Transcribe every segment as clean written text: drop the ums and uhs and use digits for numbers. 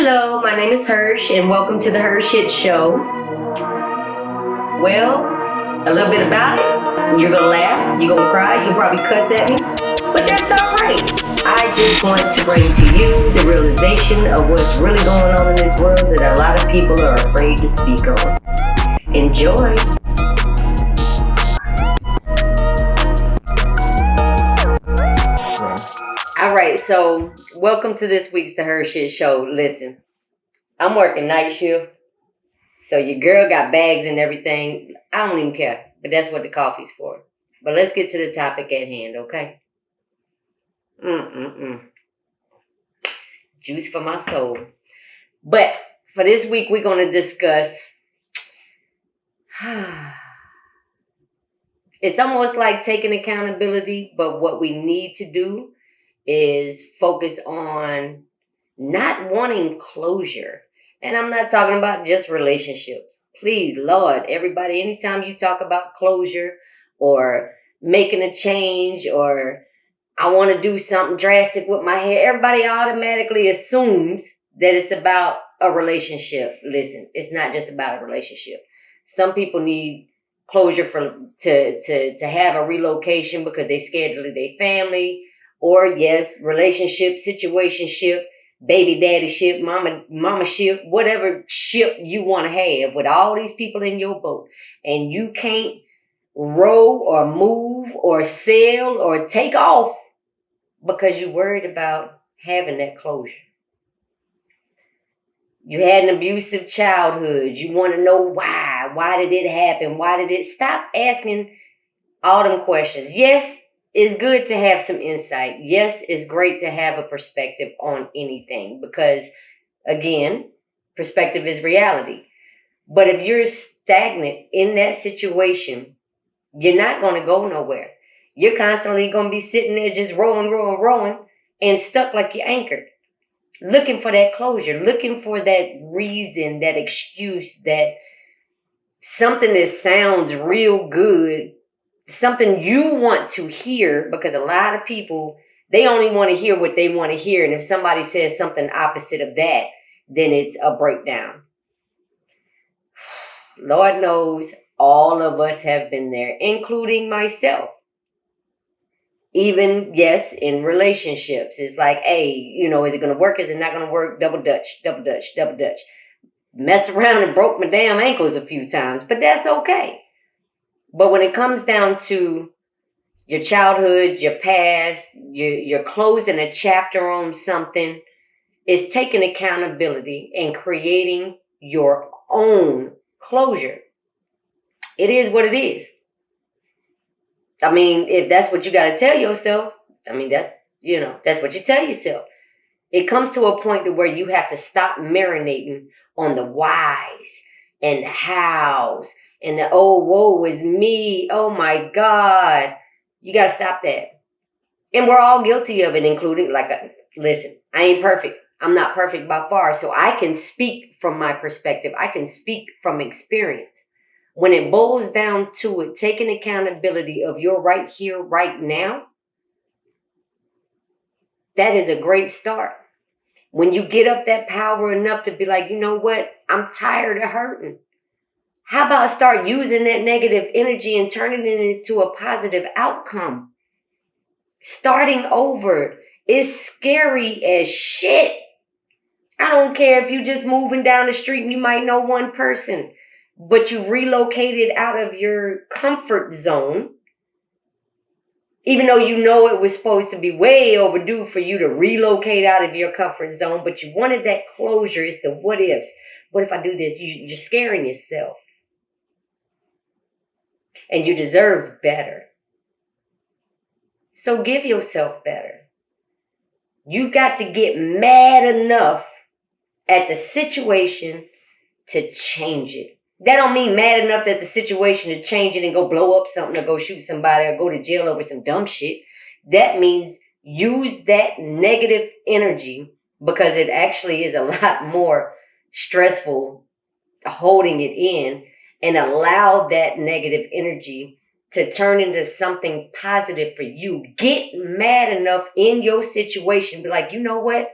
Hello, my name is Hersh, and welcome to the HERshyt show. Well, a little bit about it. You're gonna laugh, you're gonna cry, you'll probably cuss at me, but that's alright. I just want to bring to you the realization of what's really going on in this world that a lot of people are afraid to speak on. Enjoy. Alright, so welcome to this week's The HERshyt show. Listen, I'm working night shift. So your girl got bags and everything. I don't even care. But that's what the coffee's for. But let's get to the topic at hand, okay? Juice for my soul. But for this week, we're going to discuss... It's almost like taking accountability, but what we need to do is focus on not wanting closure. And I'm not talking about just relationships. Please, Lord, everybody, anytime you talk about closure or making a change or I want to do something drastic with my hair, everybody automatically assumes that it's about a relationship. Listen, it's not just about a relationship. Some people need closure to have a relocation because they're scared to leave their family, or yes, relationship, situationship, baby daddy ship, mama ship, whatever ship you want to have with all these people in your boat, and you can't row or move or sail or take off because you're worried about having that closure. You had an abusive childhood. You want to know why. Why did it happen? Why did it? Stop asking all them questions. Yes, it's good to have some insight. Yes, it's great to have a perspective on anything because, again, perspective is reality. But if you're stagnant in that situation, you're not going to go nowhere. You're constantly going to be sitting there just rowing, and stuck like you're anchored. Looking for that closure, looking for that reason, that excuse, that something that sounds real good, something you want to hear, because a lot of people, they only want to hear what they want to hear. And if somebody says something opposite of that, then it's a breakdown. Lord knows all of us have been there, including myself. Even, yes, in relationships. It's like, hey, is it going to work? Is it not going to work? Double dutch. Messed around and broke my damn ankles a few times, but that's okay. But when it comes down to your childhood, your past, you're closing a chapter on something, it's taking accountability and creating your own closure. It is what it is. I mean, if that's what you got to tell yourself, that's what you tell yourself. It comes to a point to where you have to stop marinating on the whys and the hows and the, oh, woe is me. Oh my God. You got to stop that. And we're all guilty of it, including, listen, I ain't perfect. I'm not perfect by far. So I can speak from my perspective. I can speak from experience. When it boils down to it, taking accountability of your right here, right now, that is a great start. When you get up that power enough to be like, you know what? I'm tired of hurting. How about start using that negative energy and turning it into a positive outcome? Starting over is scary as shit. I don't care if you're just moving down the street and you might know one person, but you relocated out of your comfort zone, even though you know it was supposed to be way overdue for you to relocate out of your comfort zone, but you wanted that closure. It's the what ifs. What if I do this? You're scaring yourself. And you deserve better. So give yourself better. You got to get mad enough at the situation to change it. That don't mean mad enough at the situation to change it and go blow up something or go shoot somebody or go to jail over some dumb shit. That means use that negative energy, because it actually is a lot more stressful holding it in, and allow that negative energy to turn into something positive for you. Get mad enough in your situation. Be like, you know what?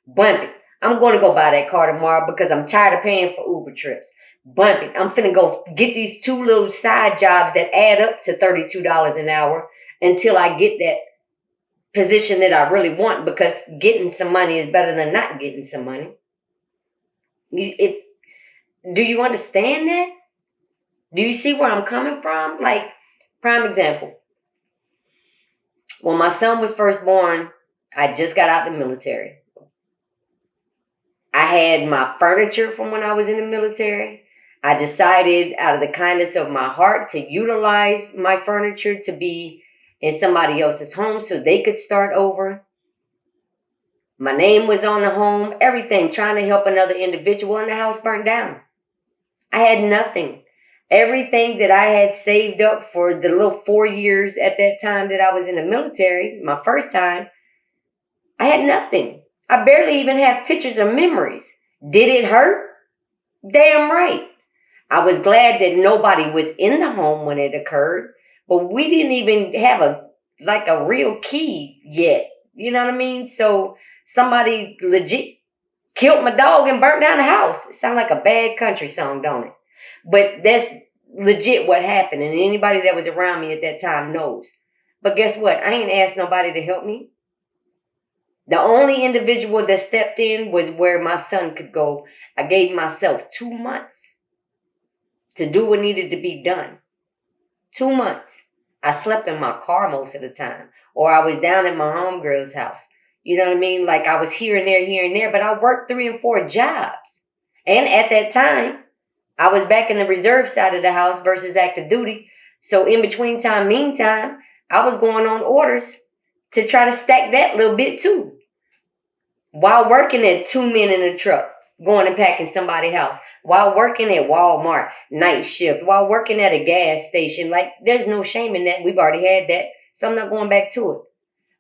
Bump it. I'm going to go buy that car tomorrow because I'm tired of paying for Uber trips. Bump it. I'm finna go get these 2 little side jobs that add up to $32 an hour until I get that position that I really want, because getting some money is better than not getting some money. Do you understand that? Do you see where I'm coming from? Like, prime example. When my son was first born, I just got out of the military. I had my furniture from when I was in the military. I decided out of the kindness of my heart to utilize my furniture to be in somebody else's home so they could start over. My name was on the home, everything, trying to help another individual, and the house burned down. I had nothing. Everything that I had saved up for the little 4 years at that time that I was in the military, my first time, I had nothing. I barely even have pictures or memories. Did it hurt? Damn right. I was glad that nobody was in the home when it occurred, but we didn't even have a real key yet. You know what I mean? So somebody legit killed my dog and burnt down the house. It sounds like a bad country song, don't it? But that's legit what happened, and anybody that was around me at that time knows. But guess what? I ain't asked nobody to help me. The only individual that stepped in was where my son could go. I gave myself 2 months to do what needed to be done. 2 months. I slept in my car most of the time, or I was down at my homegirl's house. You know what I mean? Like, I was here and there, but I worked 3 and 4 jobs. And at that time, I was back in the reserve side of the house versus active duty. So in between time, meantime, I was going on orders to try to stack that little bit too. While working at 2 men in a truck, going and packing somebody's house. While working at Walmart, night shift. While working at a gas station. Like, there's no shame in that. We've already had that. So I'm not going back to it.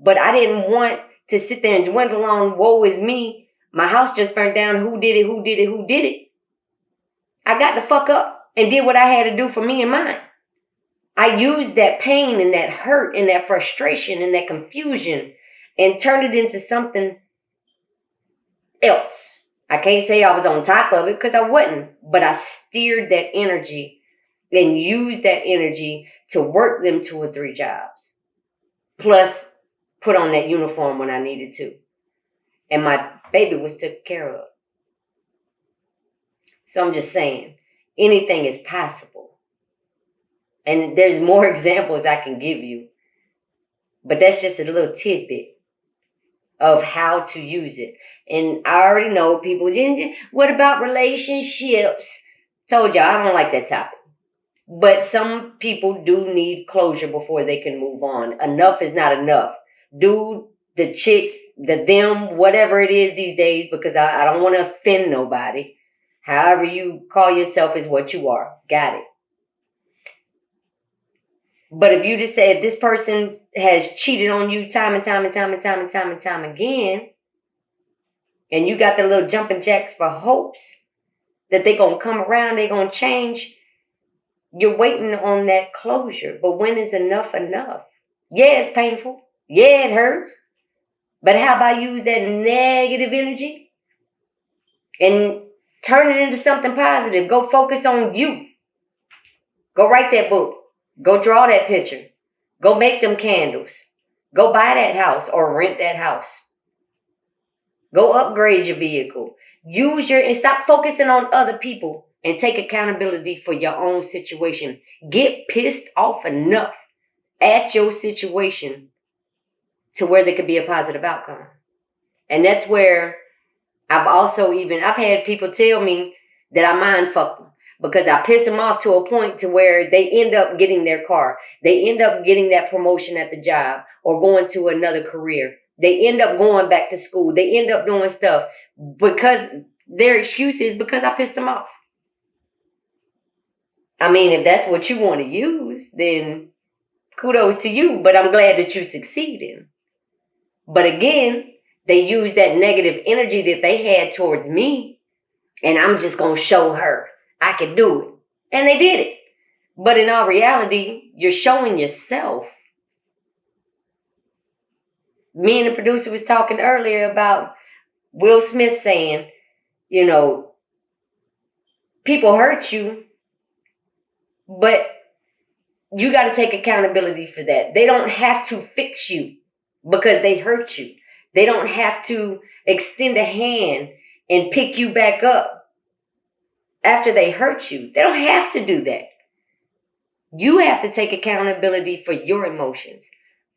But I didn't want to sit there and dwindle on, woe is me. My house just burned down. Who did it? Who did it? Who did it? I got the fuck up and did what I had to do for me and mine. I used that pain and that hurt and that frustration and that confusion and turned it into something else. I can't say I was on top of it because I wasn't, but I steered that energy and used that energy to work them 2 or 3 jobs. Plus, put on that uniform when I needed to. And my baby was taken care of. So I'm just saying, anything is possible. And there's more examples I can give you. But that's just a little tidbit of how to use it. And I already know people, what about relationships? Told y'all, I don't like that topic. But some people do need closure before they can move on. Enough is not enough. Dude, the chick, the them, whatever it is these days, because I don't want to offend nobody. However you call yourself is what you are. Got it. But if you just say, if this person has cheated on you time and time again, and you got the little jumping jacks for hopes that they're going to come around, they're going to change, you're waiting on that closure. But when is enough enough? Yeah, it's painful. Yeah, it hurts. But how about use that negative energy and turn it into something positive? Go focus on you. Go write that book. Go draw that picture. Go make them candles. Go buy that house or rent that house. Go upgrade your vehicle. And stop focusing on other people and take accountability for your own situation. Get pissed off enough at your situation to where there could be a positive outcome. And that's where I've had people tell me that I mind fuck them because I piss them off to a point to where they end up getting their car. They end up getting that promotion at the job or going to another career. They end up going back to school. They end up doing stuff because their excuse is because I pissed them off. I mean, if that's what you want to use, then kudos to you, but I'm glad that you succeeded. But again, they used that negative energy that they had towards me, and I'm just going to show her I can do it. And they did it. But in all reality, you're showing yourself. Me and the producer was talking earlier about Will Smith saying, you know, people hurt you, but you got to take accountability for that. They don't have to fix you because they hurt you. They don't have to extend a hand and pick you back up after they hurt you. They don't have to do that. You have to take accountability for your emotions,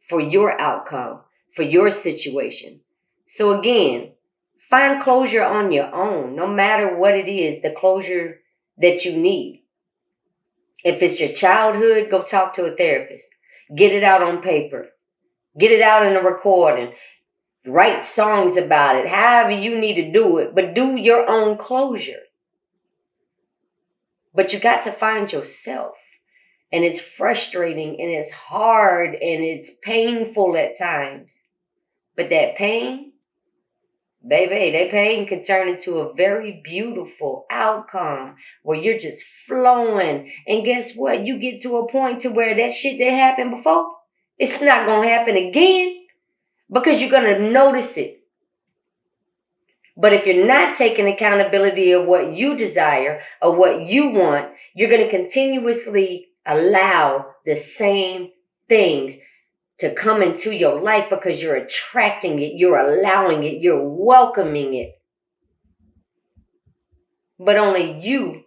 for your outcome, for your situation. So again, find closure on your own, no matter what it is, the closure that you need. If it's your childhood, go talk to a therapist. Get it out on paper. Get it out in a recording. Write songs about it, however you need to do it, but do your own closure. But you got to find yourself. And it's frustrating and it's hard and it's painful at times. But that pain, baby, that pain can turn into a very beautiful outcome where you're just flowing. And guess what? You get to a point to where that shit that happened before, it's not going to happen again because you're going to notice it. But if you're not taking accountability of what you desire or what you want, you're going to continuously allow the same things to come into your life because you're attracting it, you're allowing it, you're welcoming it. But only you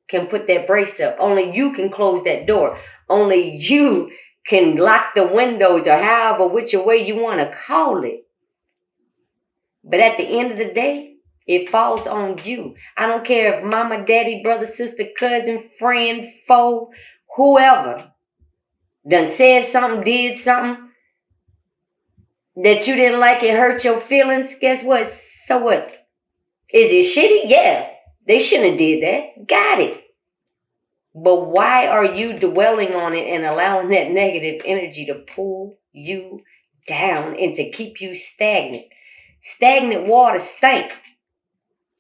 can put that brace up. Only you can close that door. Only you can lock the windows or however which way you want to call it. But at the end of the day, it falls on you. I don't care if mama, daddy, brother, sister, cousin, friend, foe, whoever done said something, did something that you didn't like, it hurt your feelings. Guess what? So what? Is it shitty? Yeah. They shouldn't have did that. Got it. But why are you dwelling on it and allowing that negative energy to pull you down and to keep you stagnant? Stagnant water stink.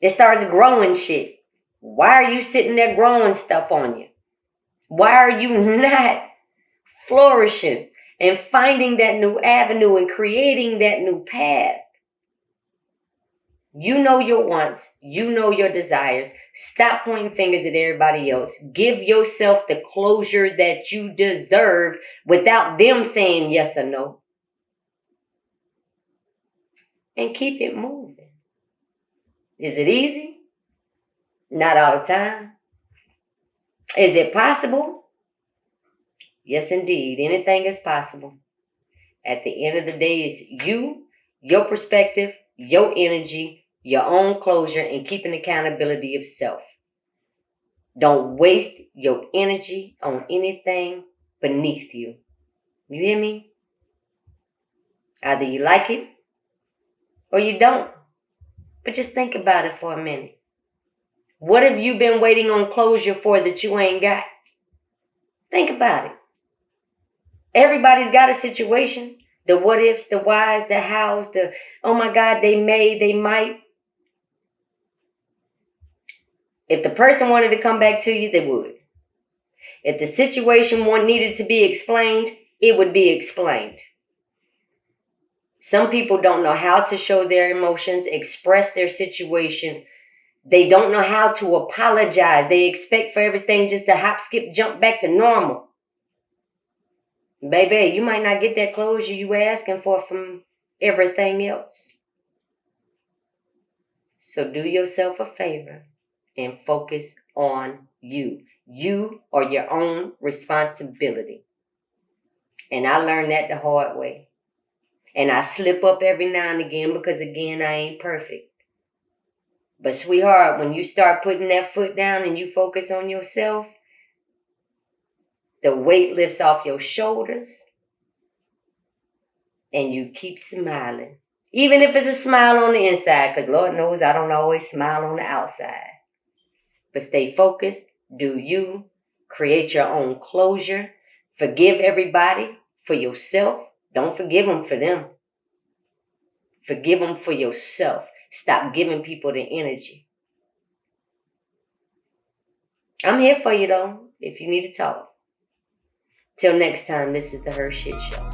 It starts growing shit. Why are you sitting there growing stuff on you? Why are you not flourishing and finding that new avenue and creating that new path? You know your wants. You know your desires. Stop pointing fingers at everybody else. Give yourself the closure that you deserve without them saying yes or no. And keep it moving. Is it easy? Not all the time. Is it possible? Yes, indeed. Anything is possible. At the end of the day, it's you, your perspective, your energy, your own closure, and keeping accountability of self. Don't waste your energy on anything beneath you. You hear me? Either you like it or you don't. But just think about it for a minute. What have you been waiting on closure for that you ain't got? Think about it. Everybody's got a situation. The what ifs, the whys, the hows, the oh my God, they may, they might. If the person wanted to come back to you, they would. If the situation needed to be explained, it would be explained. Some people don't know how to show their emotions, express their situation. They don't know how to apologize. They expect for everything just to hop, skip, jump back to normal. Baby, you might not get that closure you were asking for from everything else. So do yourself a favor and focus on you. You are your own responsibility. And I learned that the hard way. And I slip up every now and again because, again, I ain't perfect. But, sweetheart, when you start putting that foot down and you focus on yourself, the weight lifts off your shoulders and you keep smiling. Even if it's a smile on the inside, because Lord knows I don't always smile on the outside. But stay focused, do you, create your own closure, forgive everybody for yourself. Don't forgive them for them. Forgive them for yourself. Stop giving people the energy. I'm here for you, though, if you need to talk. Till next time, this is the HERshyt Show.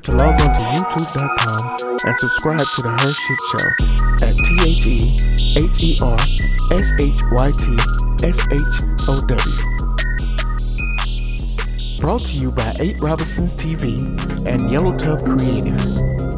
sure to log on to youtube.com and subscribe to the HERshyt Show at TheHERshytShow. Brought to you by 8 Robinsons TV and Yellow Tub Creative.